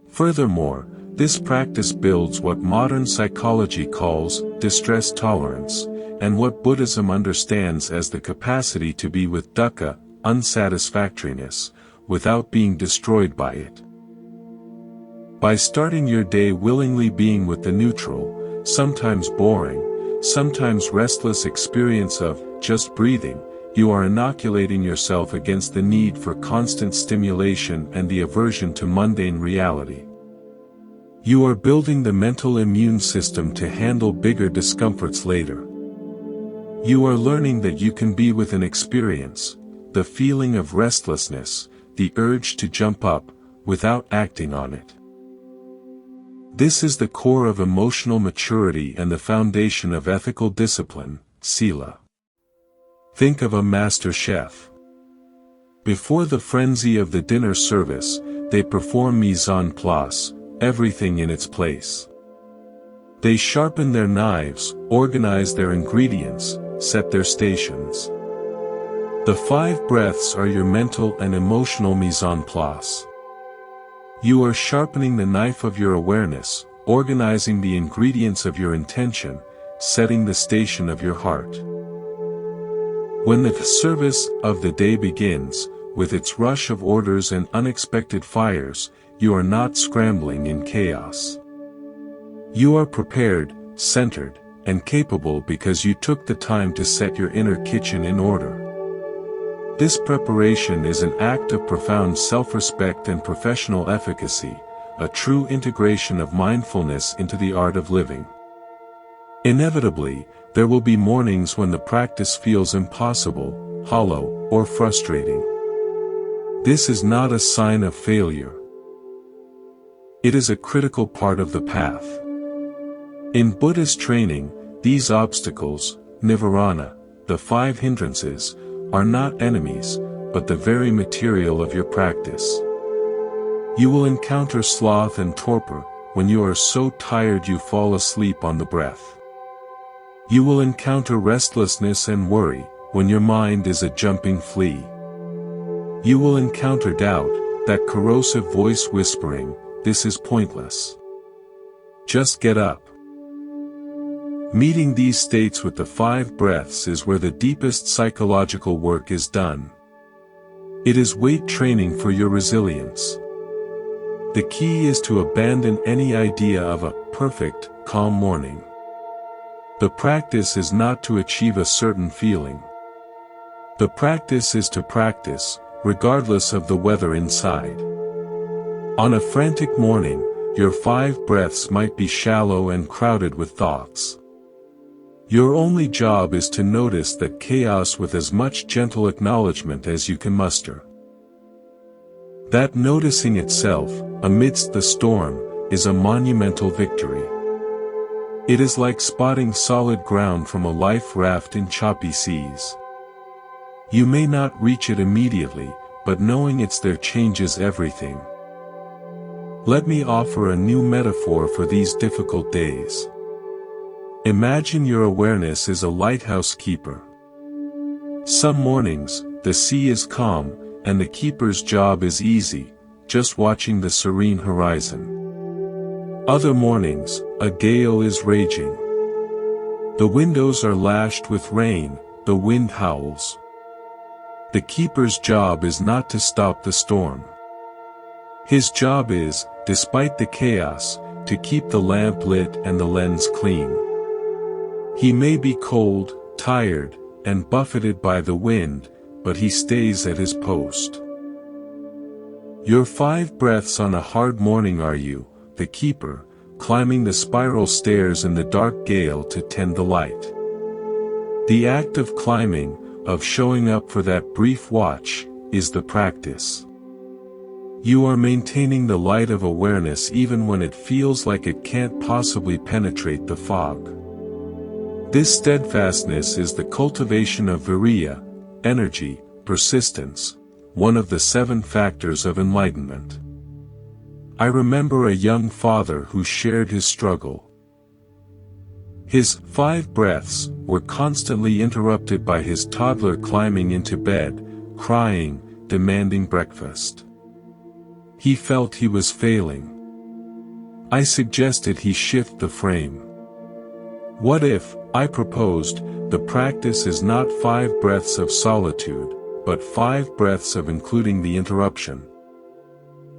Furthermore, this practice builds what modern psychology calls distress tolerance, and what Buddhism understands as the capacity to be with dukkha, unsatisfactoriness, without being destroyed by it. By starting your day willingly being with the neutral, sometimes boring, sometimes restless experience of just breathing, you are inoculating yourself against the need for constant stimulation and the aversion to mundane reality. You are building the mental immune system to handle bigger discomforts later. You are learning that you can be with an experience, the feeling of restlessness, the urge to jump up, without acting on it. This is the core of emotional maturity and the foundation of ethical discipline, sila. Think of a master chef. Before the frenzy of the dinner service, they perform mise en place, everything in its place. They sharpen their knives, organize their ingredients, set their stations. The 5 breaths are your mental and emotional mise en place. You are sharpening the knife of your awareness, organizing the ingredients of your intention, setting the station of your heart. When the service of the day begins, with its rush of orders and unexpected fires, you are not scrambling in chaos. You are prepared, centered, and capable because you took the time to set your inner kitchen in order. This preparation is an act of profound self-respect and professional efficacy, a true integration of mindfulness into the art of living. Inevitably, there will be mornings when the practice feels impossible, hollow, or frustrating. This is not a sign of failure. It is a critical part of the path. In Buddhist training, these obstacles, nivarana, the 5 hindrances, are not enemies, but the very material of your practice. You will encounter sloth and torpor, when you are so tired you fall asleep on the breath. You will encounter restlessness and worry, when your mind is a jumping flea. You will encounter doubt, that corrosive voice whispering, "This is pointless. Just get up." Meeting these states with the 5 breaths is where the deepest psychological work is done. It is weight training for your resilience. The key is to abandon any idea of a perfect, calm morning. The practice is not to achieve a certain feeling. The practice is to practice, regardless of the weather inside. On a frantic morning, your 5 breaths might be shallow and crowded with thoughts. Your only job is to notice that chaos with as much gentle acknowledgement as you can muster. That noticing itself, amidst the storm, is a monumental victory. It is like spotting solid ground from a life raft in choppy seas. You may not reach it immediately, but knowing it's there changes everything. Let me offer a new metaphor for these difficult days. Imagine your awareness is a lighthouse keeper. Some mornings, the sea is calm, and the keeper's job is easy, just watching the serene horizon. Other mornings, a gale is raging. The windows are lashed with rain, the wind howls. The keeper's job is not to stop the storm. His job is, despite the chaos, to keep the lamp lit and the lens clean. He may be cold, tired, and buffeted by the wind, but he stays at his post. Your 5 breaths on a hard morning are you, the keeper, climbing the spiral stairs in the dark gale to tend the light. The act of climbing, of showing up for that brief watch, is the practice. You are maintaining the light of awareness even when it feels like it can't possibly penetrate the fog. This steadfastness is the cultivation of viriya, energy, persistence, one of the 7 factors of enlightenment. I remember a young father who shared his struggle. His 5 breaths were constantly interrupted by his toddler climbing into bed, crying, demanding breakfast. He felt he was failing. I suggested he shift the frame. What if, I proposed, the practice is not 5 breaths of solitude, but 5 breaths of including the interruption?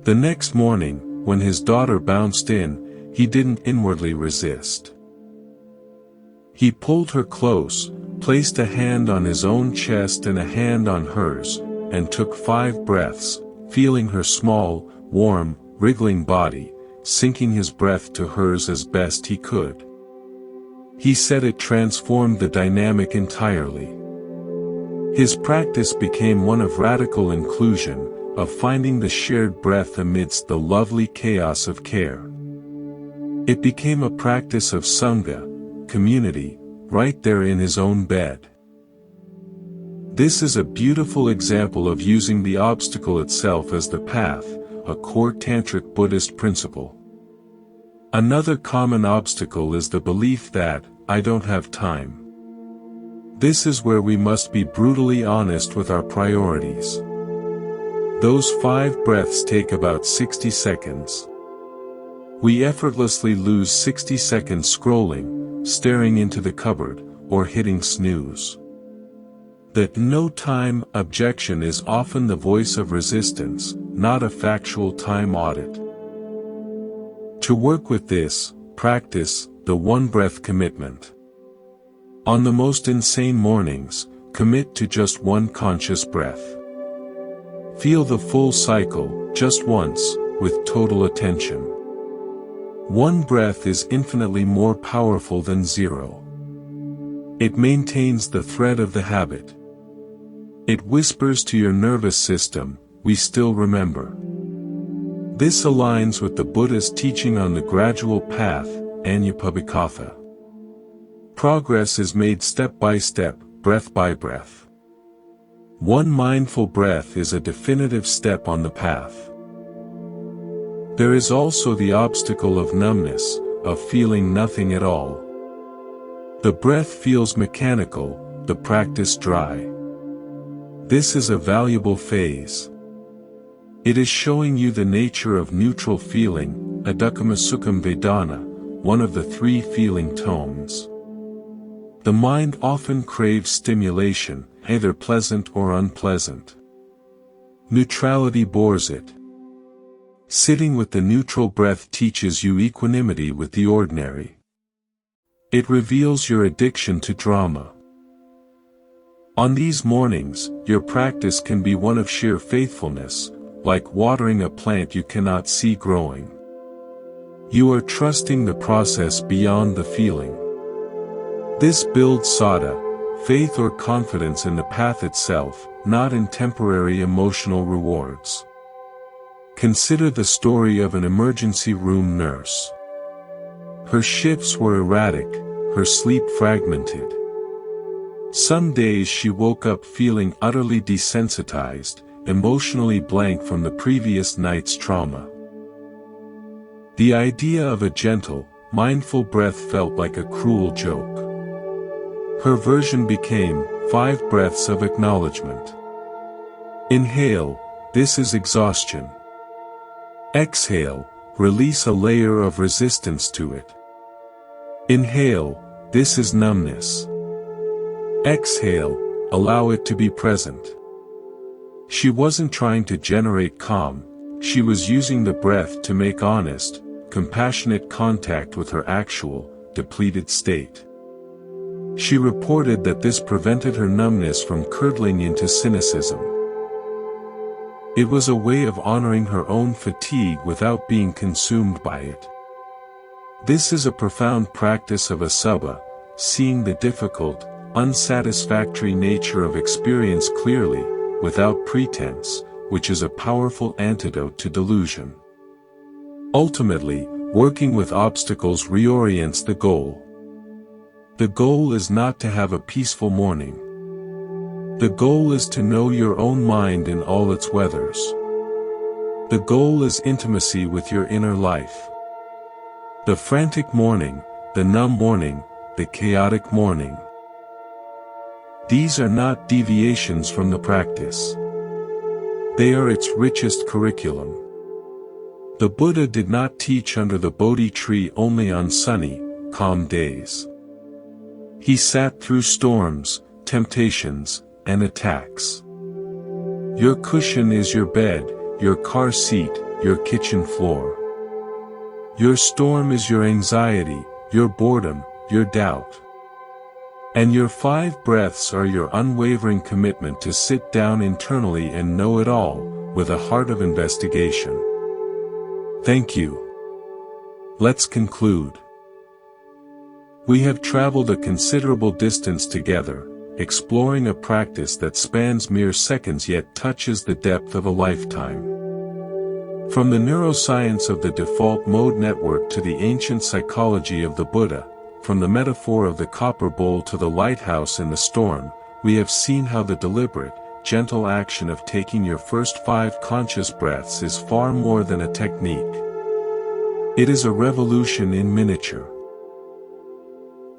The next morning, when his daughter bounced in, he didn't inwardly resist. He pulled her close, placed a hand on his own chest and a hand on hers, and took 5 breaths, feeling her small, warm, wriggling body, sinking his breath to hers as best he could. He said it transformed the dynamic entirely. His practice became one of radical inclusion, of finding the shared breath amidst the lovely chaos of care. It became a practice of sangha, community, right there in his own bed. This is a beautiful example of using the obstacle itself as the path, a core tantric Buddhist principle. Another common obstacle is the belief that, I don't have time. This is where we must be brutally honest with our priorities. Those 5 breaths take about 60 seconds. We effortlessly lose 60 seconds scrolling, staring into the cupboard, or hitting snooze. The no time objection is often the voice of resistance, not a factual time audit. To work with this, practice the 1 breath commitment. On the most insane mornings, commit to just 1 conscious breath. Feel the full cycle, just once, with total attention. 1 breath is infinitely more powerful than 0. It maintains the thread of the habit. It whispers to your nervous system, we still remember. This aligns with the Buddha's teaching on the gradual path, Anatta. Progress is made step by step, breath by breath. 1 mindful breath is a definitive step on the path. There is also the obstacle of numbness, of feeling nothing at all. The breath feels mechanical, the practice dry. This is a valuable phase. It is showing you the nature of neutral feeling, adukkhamasukkham vedana, one of the three feeling tones. The mind often craves stimulation, either pleasant or unpleasant. Neutrality bores it. Sitting with the neutral breath teaches you equanimity with the ordinary. It reveals your addiction to drama. On these mornings, your practice can be one of sheer faithfulness, like watering a plant you cannot see growing. You are trusting the process beyond the feeling. This builds sati, faith or confidence in the path itself, not in temporary emotional rewards. Consider the story of an emergency room nurse. Her shifts were erratic, her sleep fragmented. Some days she woke up feeling utterly desensitized, emotionally blank from the previous night's trauma. The idea of a gentle, mindful breath felt like a cruel joke. Her version became 5 breaths of acknowledgement. Inhale, this is exhaustion. Exhale, release a layer of resistance to it. Inhale, this is numbness. Exhale, allow it to be present. She wasn't trying to generate calm, she was using the breath to make honest, compassionate contact with her actual, depleted state. She reported that this prevented her numbness from curdling into cynicism. It was a way of honoring her own fatigue without being consumed by it. This is a profound practice of asubha, seeing the difficult, unsatisfactory nature of experience clearly, without pretense, which is a powerful antidote to delusion. Ultimately, working with obstacles reorients the goal. The goal is not to have a peaceful morning. The goal is to know your own mind in all its weathers. The goal is intimacy with your inner life. The frantic morning, the numb morning, the chaotic morning. These are not deviations from the practice. They are its richest curriculum. The Buddha did not teach under the Bodhi tree only on sunny, calm days. He sat through storms, temptations, and attacks. Your cushion is your bed, your car seat, your kitchen floor. Your storm is your anxiety, your boredom, your doubt. And your 5 breaths are your unwavering commitment to sit down internally and know it all, with a heart of investigation. Thank you. Let's conclude. We have traveled a considerable distance together, exploring a practice that spans mere seconds yet touches the depth of a lifetime. From the neuroscience of the default mode network to the ancient psychology of the Buddha, from the metaphor of the copper bowl to the lighthouse in the storm, we have seen how the deliberate, gentle action of taking your first 5 conscious breaths is far more than a technique. It is a revolution in miniature.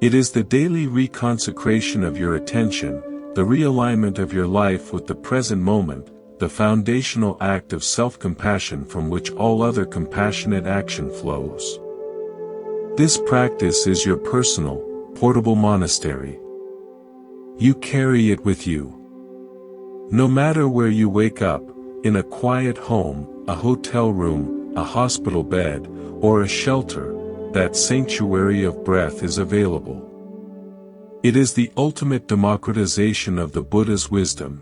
It is the daily reconsecration of your attention, the realignment of your life with the present moment, the foundational act of self-compassion from which all other compassionate action flows. This practice is your personal, portable monastery. You carry it with you. No matter where you wake up, in a quiet home, a hotel room, a hospital bed, or a shelter, that sanctuary of breath is available. It is the ultimate democratization of the Buddha's wisdom.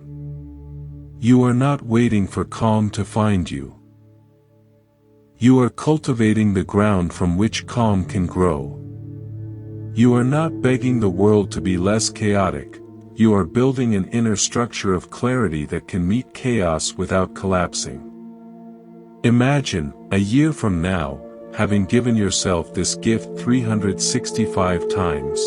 You are not waiting for calm to find you. You are cultivating the ground from which calm can grow. You are not begging the world to be less chaotic, you are building an inner structure of clarity that can meet chaos without collapsing. Imagine, a year from now, having given yourself this gift 365 times.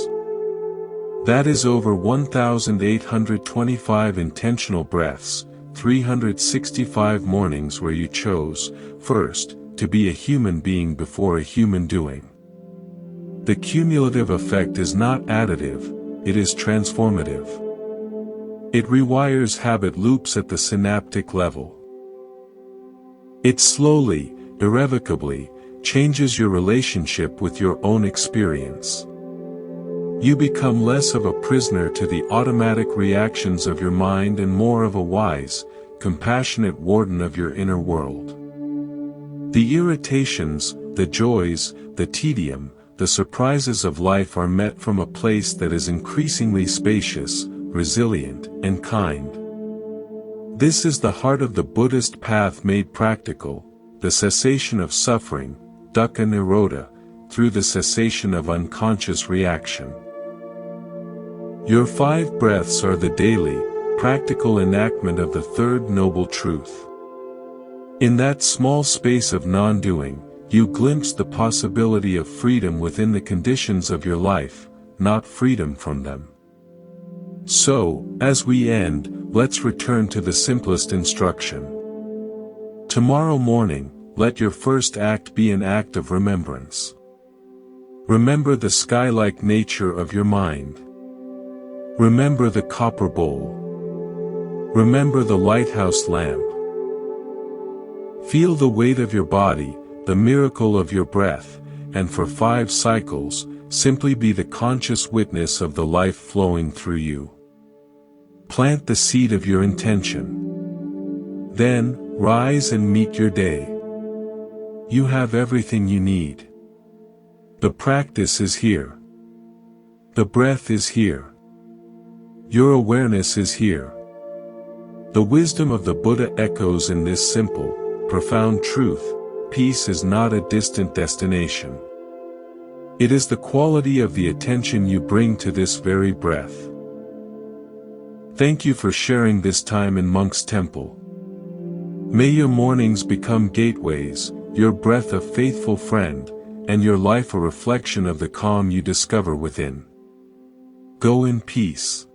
That is over 1,825 intentional breaths, 365 mornings where you chose, first, to be a human being before a human doing. The cumulative effect is not additive, it is transformative. It rewires habit loops at the synaptic level. It slowly, irrevocably, changes your relationship with your own experience. You become less of a prisoner to the automatic reactions of your mind and more of a wise, compassionate warden of your inner world. The irritations, the joys, the tedium, the surprises of life are met from a place that is increasingly spacious, resilient, and kind. This is the heart of the Buddhist path made practical, the cessation of suffering, dukkha nirodha, through the cessation of unconscious reaction. Your 5 breaths are the daily, practical enactment of the third noble truth. In that small space of non-doing, you glimpse the possibility of freedom within the conditions of your life, not freedom from them. So, as we end, let's return to the simplest instruction. Tomorrow morning, let your first act be an act of remembrance. Remember the sky-like nature of your mind. Remember the copper bowl. Remember the lighthouse lamp. Feel the weight of your body, the miracle of your breath, and for 5 cycles, simply be the conscious witness of the life flowing through you. Plant the seed of your intention. Then, rise and meet your day. You have everything you need. The practice is here. The breath is here. Your awareness is here. The wisdom of the Buddha echoes in this simple, profound truth: peace is not a distant destination. It is the quality of the attention you bring to this very breath. Thank you for sharing this time in Monk's Temple. May your mornings become gateways, your breath a faithful friend, and your life a reflection of the calm you discover within. Go in peace.